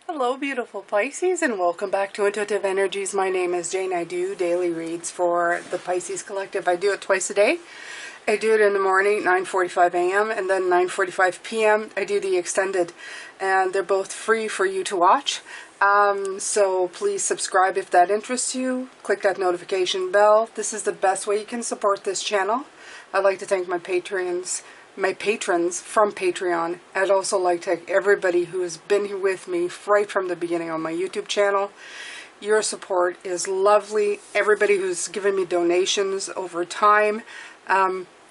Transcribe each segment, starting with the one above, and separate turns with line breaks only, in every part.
Hello beautiful Pisces, and welcome back to Intuitive Energies. My name is Jane. I do daily reads for the Pisces Collective. I do it twice a day. I do it in the morning, 9:45 a.m. and then 9:45 p.m. I do the extended, and they're both free for you to watch. So please subscribe if that interests you. Click that notification bell. This is the best way you can support this channel. I'd like to thank my patrons from Patreon. I'd also like to thank everybody who has been here with me right from the beginning on my YouTube channel. Your support is lovely. Everybody who's given me donations over time.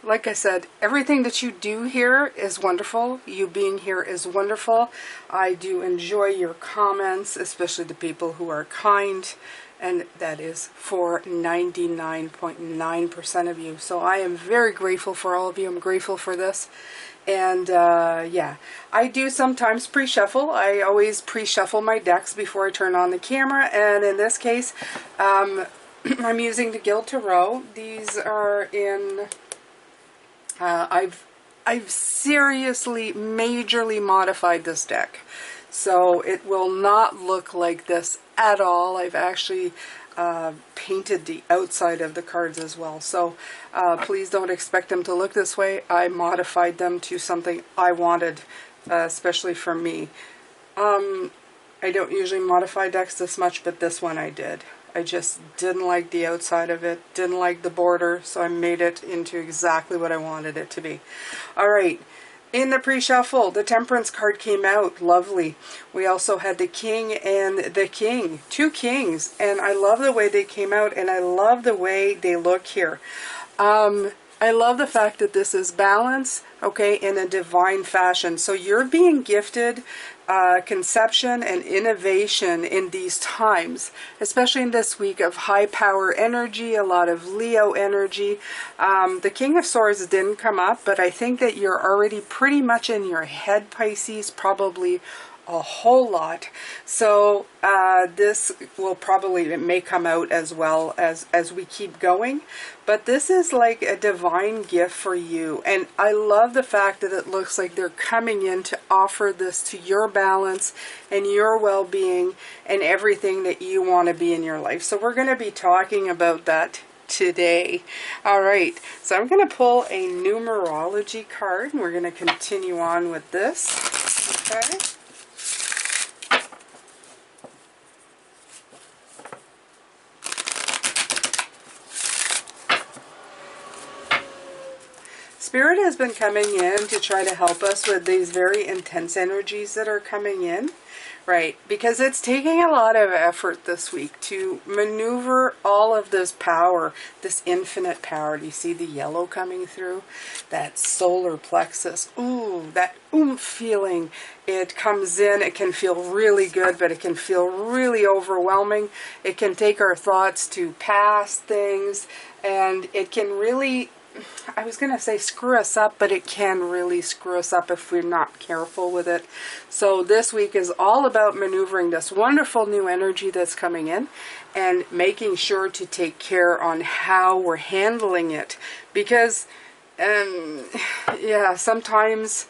Like I said, everything that you do here is wonderful. You being here is wonderful. I do enjoy your comments, especially the people who are kind. And that is for 99.9% of you. So I am very grateful for all of you. I'm grateful for this. And yeah, I do sometimes pre-shuffle. I always pre-shuffle my decks before I turn on the camera. And in this case, I'm using the Guild Tarot. These are in... I've seriously, majorly modified this deck. So it will not look like this at all. I've actually painted the outside of the cards as well. So please don't expect them to look this way. I modified them to something I wanted, especially for me. I don't usually modify decks this much, but this one I did. I just didn't like the outside of it, didn't like the border, so I made it into exactly what I wanted it to be. All right. In the pre-shuffle, the Temperance card came out. Lovely. We also had the King and the King. Two Kings. And I love the way they came out, and I love the way they look here. I love the fact that this is balance, okay, in a divine fashion. So you're being gifted conception and innovation in these times, especially in this week of high power energy, a lot of Leo energy. The King of Swords didn't come up, but I think that you're already pretty much in your head, Pisces, probably a whole lot. So this will probably, it may come out as well as we keep going, but this is like a divine gift for you. And I love the fact that it looks like they're coming in to offer this to your balance and your well-being and everything that you want to be in your life. So we're going to be talking about that today. All right, so I'm going to pull a numerology card, and we're going to continue on with this. Okay. Spirit has been coming in to try to help us with these very intense energies that are coming in, right? Because it's taking a lot of effort this week to maneuver all of this power, this infinite power. Do you see the yellow coming through? That solar plexus. Ooh, that oomph feeling. It comes in, it can feel really good, but it can feel really overwhelming. It can take our thoughts to past things, and it can really... I was going to say screw us up, but it can really screw us up if we're not careful with it. So this week is all about maneuvering this wonderful new energy that's coming in and making sure to take care on how we're handling it. Because, yeah, sometimes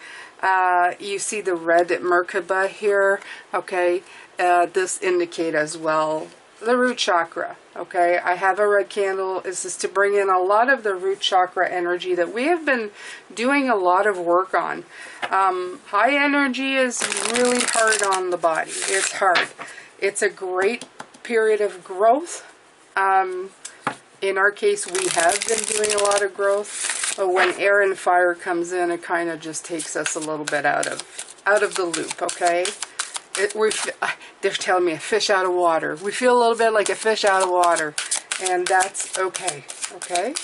you see the red Merkaba here, okay? This indicate as well the root chakra. Okay, I have a red candle. This is to bring in a lot of the root chakra energy that we have been doing a lot of work on. High energy is really hard on the body. It's hard. It's a great period of growth. In our case, we have been doing a lot of growth. But when air and fire comes in, it kind of just takes us a little bit out of the loop, okay? They're telling me a fish out of water. We feel a little bit like a fish out of water, and that's okay, okay?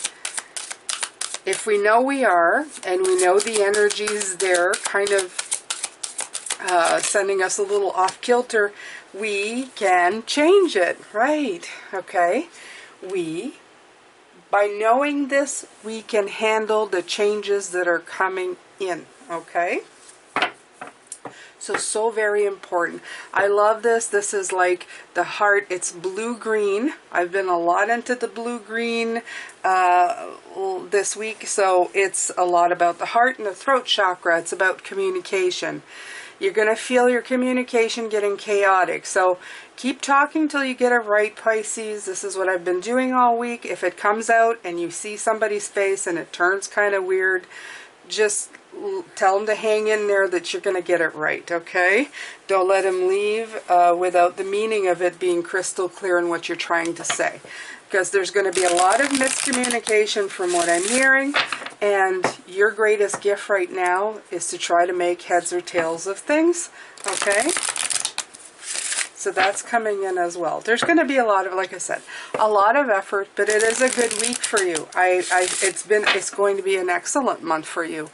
If we know we are, and we know the energies there kind of sending us a little off kilter, we can change it, right? Okay? By knowing this, we can handle the changes that are coming in, okay? So very important. I love this. This is like the heart. It's blue-green. I've been a lot into the blue-green this week. So it's a lot about the heart and the throat chakra. It's about communication. You're going to feel your communication getting chaotic. So keep talking till you get it right, Pisces. This is what I've been doing all week. If it comes out and you see somebody's face and it turns kind of weird, just tell them to hang in there, that you're going to get it right, okay? Don't let them leave without the meaning of it being crystal clear in what you're trying to say. Because there's going to be a lot of miscommunication from what I'm hearing, and your greatest gift right now is to try to make heads or tails of things, okay? So that's coming in as well. There's going to be a lot of, like I said, a lot of effort, but it is a good week for you. It's going to be an excellent month for you.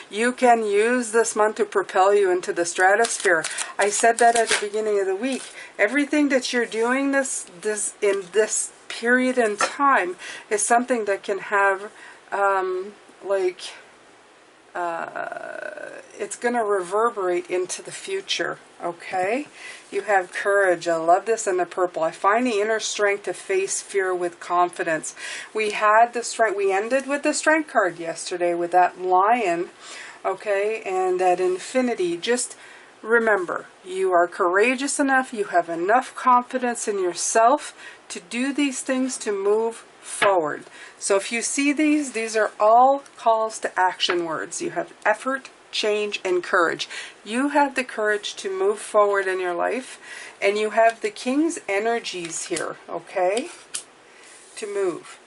You can use this month to propel you into the stratosphere. I said that at the beginning of the week. Everything that you're doing in this period in time is something that can have it's going to reverberate into the future, okay? You have courage. I love this in the purple. I find the inner strength to face fear with confidence. We had the strength. We ended with the strength card yesterday with that lion, okay, and that infinity. Just remember, you are courageous enough. You have enough confidence in yourself to do these things, to move forward. So if you see these are all calls to action words. You have effort, change, and courage. You have the courage to move forward in your life, and you have the King's energies here, okay, to move.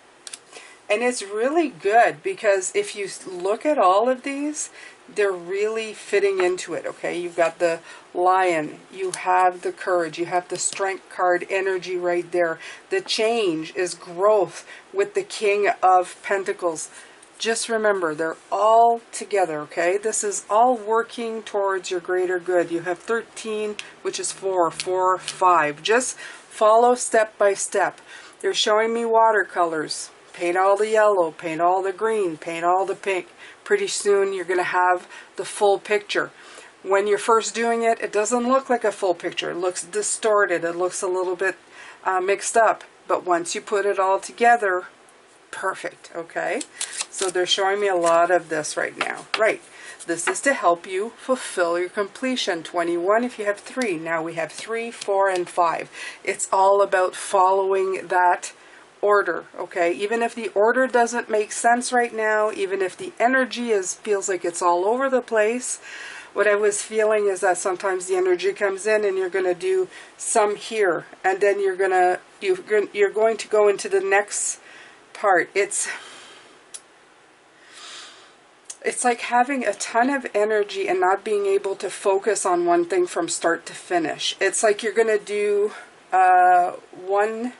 And it's really good, because if you look at all of these, they're really fitting into it, okay? You've got the lion, you have the courage, you have the strength card energy right there. The change is growth with the King of Pentacles. Just remember, they're all together, okay? This is all working towards your greater good. You have 13, which is 4, 4, 5. Just follow step by step. They're showing me watercolors. Paint all the yellow, paint all the green, paint all the pink. Pretty soon you're going to have the full picture. When you're first doing it, it doesn't look like a full picture. It looks distorted. It looks a little bit mixed up. But once you put it all together, perfect, okay? So they're showing me a lot of this right now. Right. This is to help you fulfill your completion. 21 if you have 3. Now we have 3, 4, and 5. It's all about following that order, okay? Even if the order doesn't make sense right now, even if the energy feels like it's all over the place, what I was feeling is that sometimes the energy comes in and you're going to do some here, and then you're going to go into the next part. It's like having a ton of energy and not being able to focus on one thing from start to finish. It's like you're going to do 1,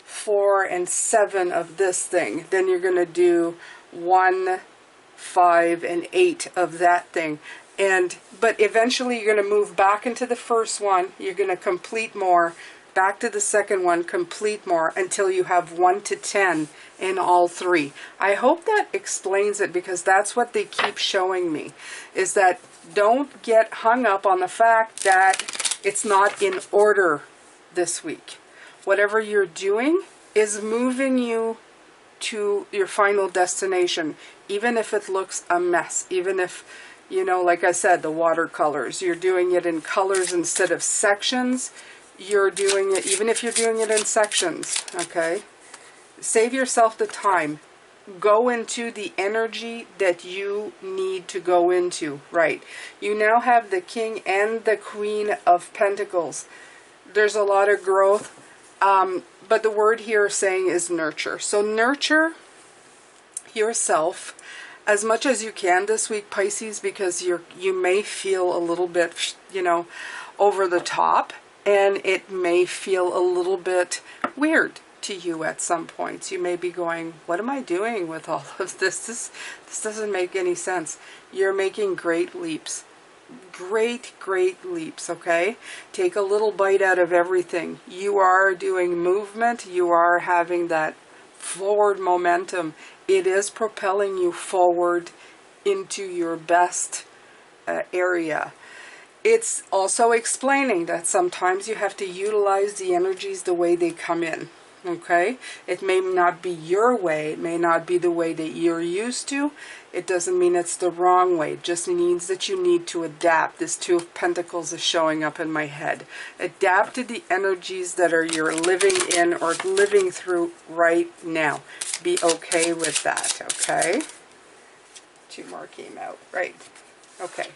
4, and 7 of this thing. Then you're going to do 1, 5, and 8 of that thing. But eventually you're going to move back into the first one. You're going to complete more. Back to the second one, complete more, until you have 1 to 10 in all 3. I hope that explains it, because that's what they keep showing me, is that don't get hung up on the fact that it's not in order this week. Whatever you're doing is moving you to your final destination, even if it looks a mess, even if, you know, like I said, the watercolors, you're doing it in colors instead of sections. You're doing it, even if you're doing it in sections, okay? Save yourself the time. Go into the energy that you need to go into, right? You now have the King and the Queen of Pentacles. There's a lot of growth, but the word here saying is nurture. So nurture yourself as much as you can this week, Pisces, because you may feel a little bit, you know, over the top. And it may feel a little bit weird to you at some points. You may be going, what am I doing with all of this? This doesn't make any sense. You're making great leaps. Great leaps, okay? Take a little bite out of everything. You are doing movement. You are having that forward momentum. It is propelling you forward into your best area. It's also explaining that sometimes you have to utilize the energies the way they come in. Okay? It may not be your way. It may not be the way that you're used to. It doesn't mean it's the wrong way. It just means that you need to adapt. This Two of Pentacles is showing up in my head. Adapt to the energies that you're living in or living through right now. Be okay with that, okay? Two more came out. Right. Okay.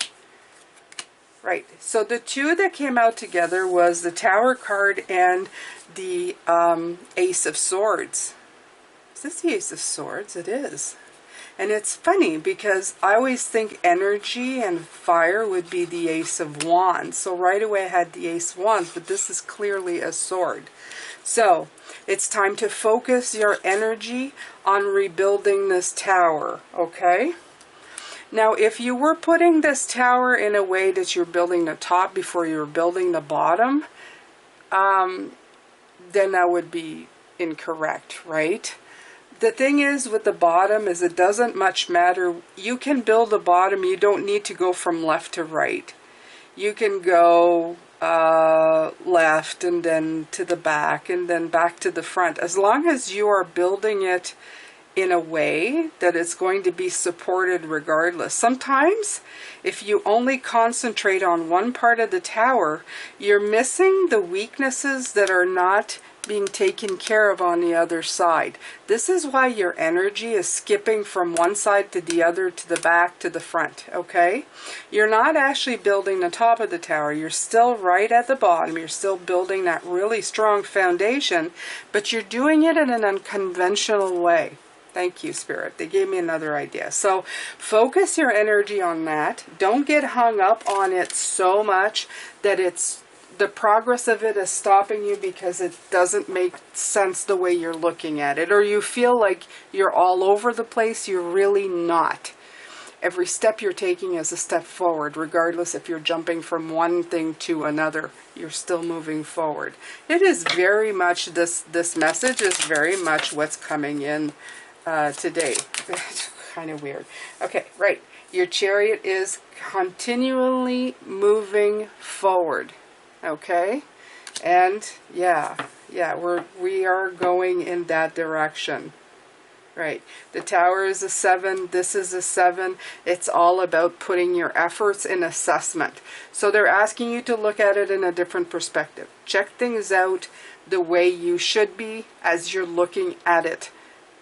Right. So the two that came out together was the Tower card and the Ace of Swords. Is this the Ace of Swords? It is. And it's funny because I always think energy and fire would be the Ace of Wands. So right away I had the Ace of Wands, but this is clearly a sword. So it's time to focus your energy on rebuilding this tower, okay? Now, if you were putting this tower in a way that you're building the top before you're building the bottom, then that would be incorrect, right? The thing is with the bottom is it doesn't much matter. You can build the bottom. You don't need to go from left to right. You can go left and then to the back and then back to the front. As long as you are building it in a way that it's going to be supported regardless. Sometimes, if you only concentrate on one part of the tower, you're missing the weaknesses that are not being taken care of on the other side. This is why your energy is skipping from one side to the other, to the back, to the front, okay? You're not actually building the top of the tower. You're still right at the bottom. You're still building that really strong foundation, but you're doing it in an unconventional way. Thank you, Spirit. They gave me another idea. So focus your energy on that. Don't get hung up on it so much that the progress of it is stopping you because it doesn't make sense the way you're looking at it. Or you feel like you're all over the place. You're really not. Every step you're taking is a step forward, regardless if you're jumping from one thing to another. You're still moving forward. It is very much, this message is very much what's coming in today. It's kind of weird. Okay, right. Your Chariot is continually moving forward. Okay? And yeah, we are going in that direction. Right. The Tower is a 7. This is a 7. It's all about putting your efforts in assessment. So they're asking you to look at it in a different perspective. Check things out the way you should be as you're looking at it.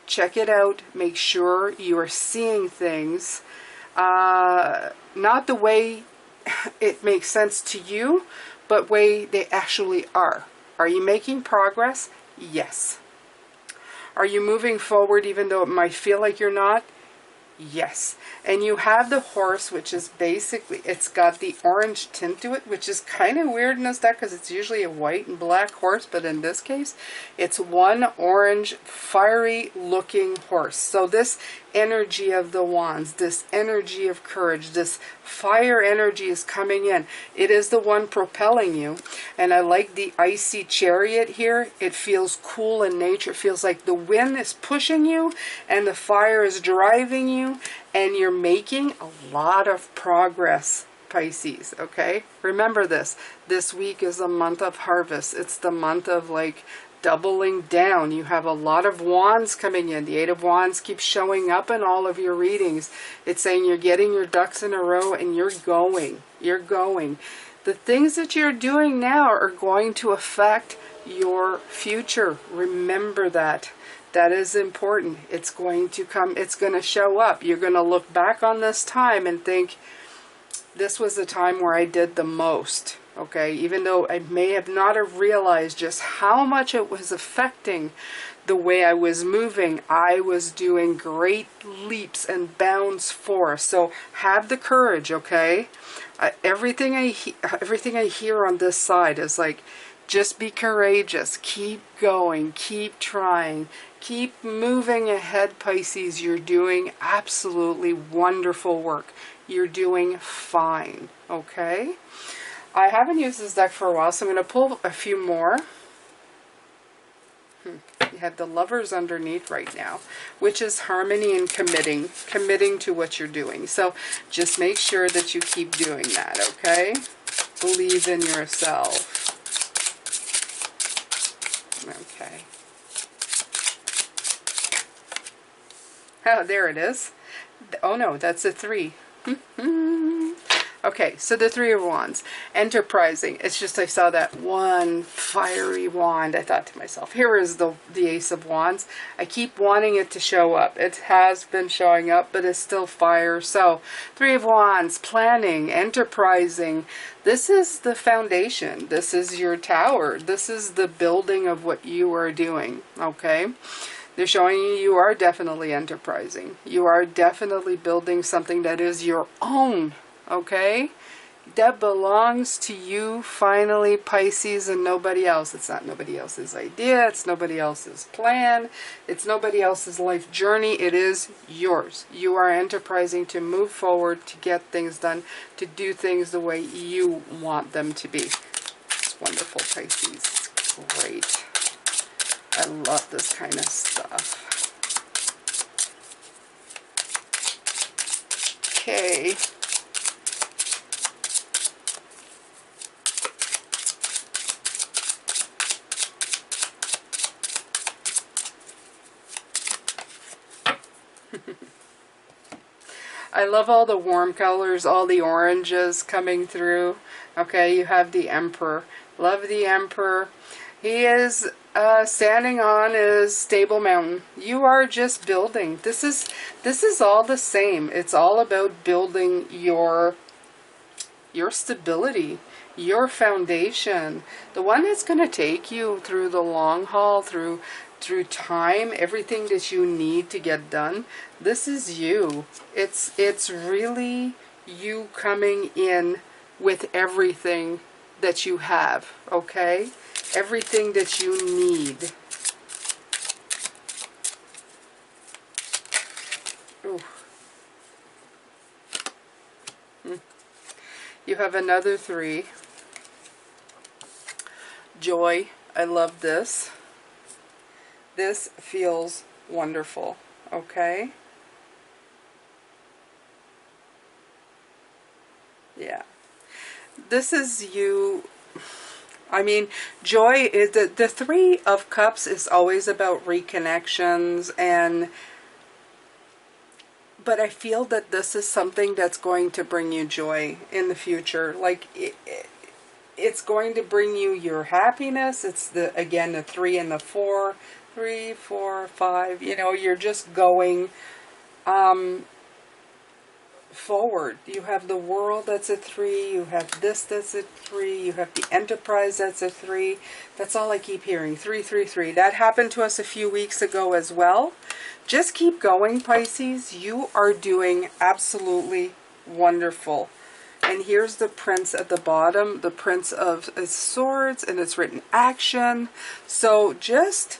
Check it out. Make sure you are seeing things not the way it makes sense to you, but way they actually are. Are you making progress? Yes. Are you moving forward even though it might feel like you're not? Yes. And you have the horse, which is basically, it's got the orange tint to it, which is kind of weird in this deck because it's usually a white and black horse, but in this case, it's one orange, fiery looking horse. So this energy of the wands, this energy of courage, this fire energy is coming in. It is the one propelling you. And I like the icy chariot here. It feels cool in nature. It feels like the wind is pushing you and the fire is driving you, and you're making a lot of progress, Pisces, okay? Remember this. This week is a month of harvest. It's the month of like doubling down. You have a lot of wands coming in. The Eight of Wands keeps showing up in all of your readings. It's saying you're getting your ducks in a row and you're going. You're going. The things that you're doing now are going to affect your future. Remember that. That is important. It's going to come. It's going to show up. You're going to look back on this time and think, this was the time where I did the most. Okay, even though I may have not have realized just how much it was affecting the way I was moving, I was doing great leaps and bounds forward. So have the courage, okay? Everything I hear on this side is like, just be courageous, keep going, keep trying, keep moving ahead, Pisces. You're doing absolutely wonderful work. You're doing fine, okay? I haven't used this deck for a while, so I'm going to pull a few more. You have the Lovers underneath right now, which is harmony and committing to what you're doing. So just make sure that you keep doing that, okay? Believe in yourself. Okay. Oh, there it is. Oh no, that's a 3. Okay, so the 3 of Wands, enterprising. It's just I saw that one fiery wand. I thought to myself, here is the Ace of Wands. I keep wanting it to show up. It has been showing up, but it's still fire. So 3 of Wands, planning, enterprising. This is the foundation. This is your tower. This is the building of what you are doing, okay? They're showing you are definitely enterprising. You are definitely building something that is your own, okay? That belongs to you finally, Pisces, and nobody else. It's not nobody else's idea. It's nobody else's plan. It's nobody else's life journey. It is yours. You are enterprising to move forward, to get things done, to do things the way you want them to be. It's wonderful, Pisces. Great. I love this kind of stuff. Okay. I love all the warm colors, all the oranges coming through. Okay, you have the Emperor. Love the Emperor. He is standing on a stable mountain. You are just building. This is all the same. It's all about building your stability, your foundation, the one that's going to take you through the long haul, through time, everything that you need to get done. This is you. It's really you coming in with everything that you have, okay? Everything that you need. Ooh. You have another 3. Joy. I love this. This feels wonderful, okay? Yeah. This is you. I mean, joy is the 3 of Cups is always about reconnections, but I feel that this is something that's going to bring you joy in the future. Like it's going to bring you your happiness. It's again the 3 and the 4. 3, 4, 5, you know, you're just going forward. You have the World, that's a 3. You have this, that's a 3. You have the Enterprise, that's a 3. That's all I keep hearing. 3, 3, 3. That happened to us a few weeks ago as well. Just keep going, Pisces. You are doing absolutely wonderful. And here's the Prince at the bottom, the Prince of Swords, and it's written action. So just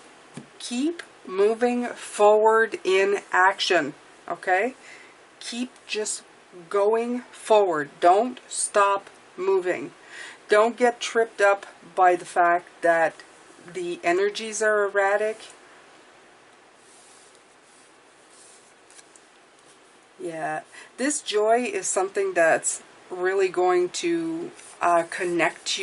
keep moving forward in action, okay? Keep just going forward. Don't stop moving. Don't get tripped up by the fact that the energies are erratic. Yeah, this joy is something that's really going to connect to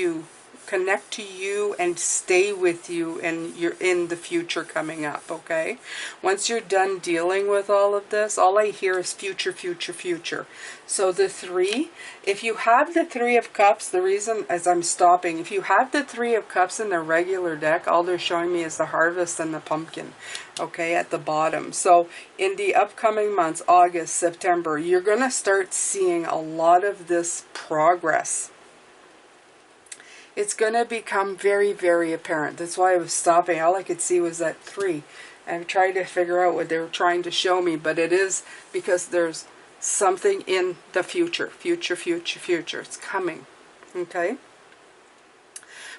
you and stay with you, and you're in the future coming up, okay? Once you're done dealing with all of this, all I hear is future, future, future. So the 3, if you have the 3 of Cups, the reason as I'm stopping, if you have the 3 of Cups in the regular deck, all they're showing me is the Harvest and the Pumpkin, okay, at the bottom. So in the upcoming months, August, September, you're going to start seeing a lot of this progress. It's going to become very, very apparent. That's why I was stopping. All I could see was that 3. I'm trying to figure out what they were trying to show me, but it is because there's something in the future. Future, future, future. It's coming. Okay?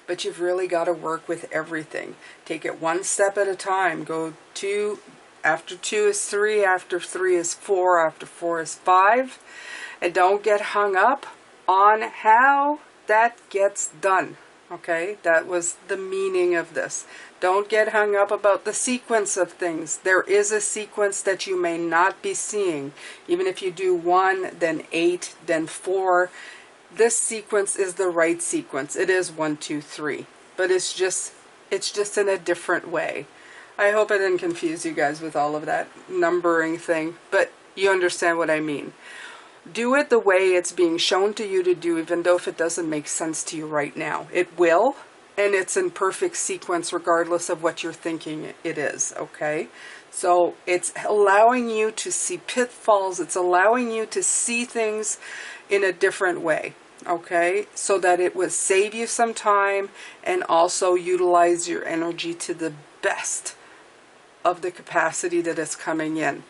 But you've really got to work with everything. Take it one step at a time. Go 2, after 2 is 3, after 3 is 4, after 4 is 5. And don't get hung up on how that gets done, okay? That was the meaning of this. Don't get hung up about the sequence of things. There is a sequence that you may not be seeing. Even if you do 1, then 8, then 4, this sequence is the right sequence. It is 1, 2, 3, but it's just in a different way. I hope I didn't confuse you guys with all of that numbering thing, but you understand what I mean. Do it the way it's being shown to you to do, even though if it doesn't make sense to you right now. It will, and it's in perfect sequence regardless of what you're thinking it is, okay? So it's allowing you to see pitfalls. It's allowing you to see things in a different way, okay? So that it would save you some time and also utilize your energy to the best of the capacity that is coming in,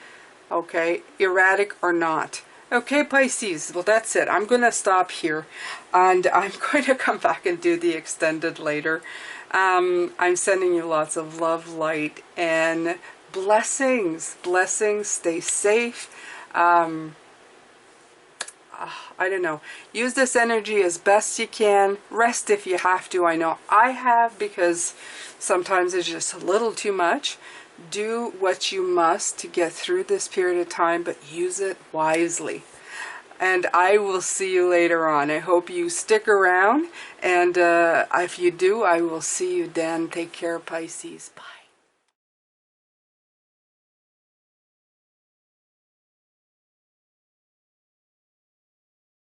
okay? Erratic or not. Okay, Pisces, well, that's it. I'm going to stop here, and I'm going to come back and do the extended later. I'm sending you lots of love, light, and blessings. Blessings. Stay safe. I don't know. Use this energy as best you can. Rest if you have to. I know I have, because sometimes it's just a little too much. Do what you must to get through this period of time, but use it wisely. And I will see you later on. I hope you stick around, and if you do, I will see you then. Take care, Pisces. Bye.